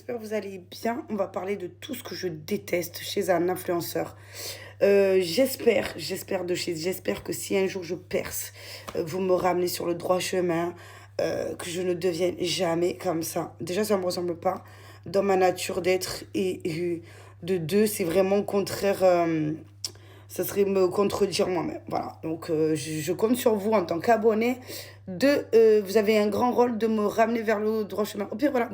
j'espère que vous allez bien. On va parler de tout ce que je déteste chez un influenceur. J'espère que si un jour je perce, vous me ramenez sur le droit chemin, que je ne devienne jamais comme ça. Déjà, ça ne me ressemble pas dans ma nature d'être et de deux, c'est vraiment contraire. Ça serait me contredire moi-même. Voilà. Donc, je compte sur vous en tant qu'abonné. Vous avez un grand rôle de me ramener vers le droit chemin. Au pire, voilà,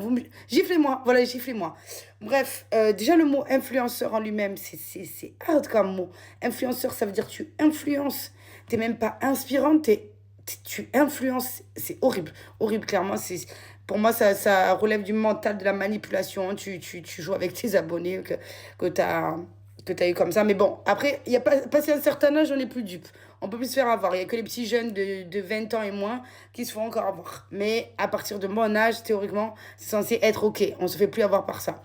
giflez-moi. Voilà, giflez-moi. Bref, déjà, le mot influenceur en lui-même, c'est hard comme mot. Influenceur, ça veut dire que tu influences. T'es même pas inspirante, tu influences. C'est horrible. Horrible, clairement. Pour moi, ça relève du mental, de la manipulation. Tu joues avec tes abonnés que tu as eu comme ça. Mais bon, après, il y a passé un certain âge, on n'est plus dupe. On peut plus se faire avoir. Il n'y a que les petits jeunes de 20 ans et moins qui se font encore avoir. Mais à partir de mon âge, théoriquement, c'est censé être OK. On ne se fait plus avoir par ça.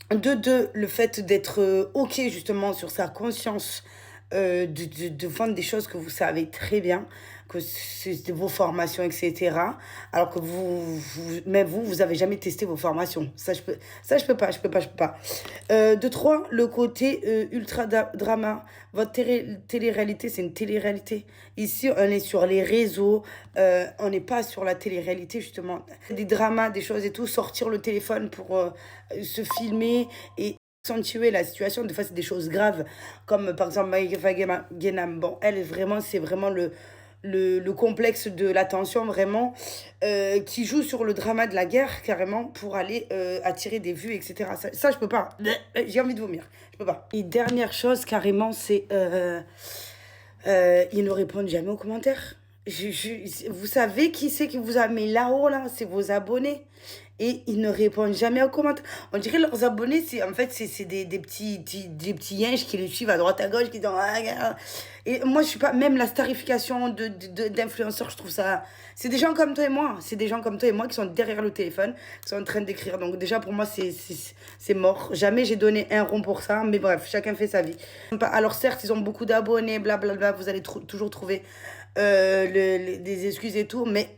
De deux, le fait d'être OK justement sur sa conscience, de vendre des choses que vous savez très bien, que c'est de vos formations, etc. Alors que même vous avez jamais testé vos formations. Je peux pas. De trois, le côté ultra drama. Votre télé-réalité, c'est une télé-réalité. Ici, on est sur les réseaux, on n'est pas sur la télé-réalité, justement. Des dramas, des choses et tout, sortir le téléphone pour se filmer et accentuer la situation. Des fois, c'est des choses graves, comme par exemple Maïfa Genam. Bon, c'est vraiment le complexe de l'attention, vraiment, qui joue sur le drama de la guerre, carrément, pour aller attirer des vues, etc. Ça, je peux pas. J'ai envie de vomir. Je peux pas. Et dernière chose, carrément, c'est... ils ne répondent jamais aux commentaires. Vous savez qui c'est qui vous a mis là-haut, là? C'est vos abonnés. Et ils ne répondent jamais aux commentaires. On dirait leurs abonnés, c'est des petits yinches qui les suivent à droite à gauche, qui disent... Et moi, je suis pas... Même la starification d'influenceurs, je trouve ça... C'est des gens comme toi et moi. C'est des gens comme toi et moi qui sont derrière le téléphone, qui sont en train d'écrire. Donc déjà, pour moi, c'est mort. Jamais j'ai donné un rond pour ça. Mais bref, chacun fait sa vie. Alors certes, ils ont beaucoup d'abonnés, blablabla. Vous allez toujours trouver des excuses et tout. Mais...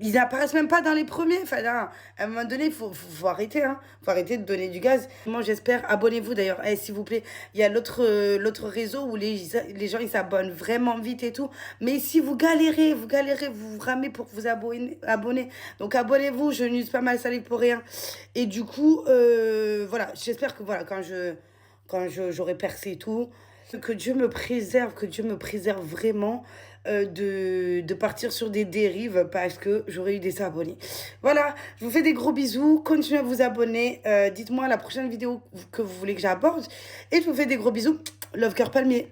ils n'apparaissent même pas dans les premiers. Enfin, là, à un moment donné, il faut arrêter. Hein. Faut arrêter de donner du gaz. Moi, j'espère. Abonnez-vous d'ailleurs. S'il vous plaît. Il y a l'autre réseau où les gens, ils s'abonnent vraiment vite et tout. Mais si vous galérez, vous vous ramez pour vous abonner. Donc, abonnez-vous. Je n'use pas mal salive pour rien. Et du coup, voilà. J'espère que, voilà, j'aurai percé et tout, que Dieu me préserve vraiment de partir sur des dérives parce que j'aurais eu des abonnés. Voilà, je vous fais des gros bisous, continuez à vous abonner, dites-moi la prochaine vidéo que vous voulez que j'aborde et je vous fais des gros bisous, love cœur palmier.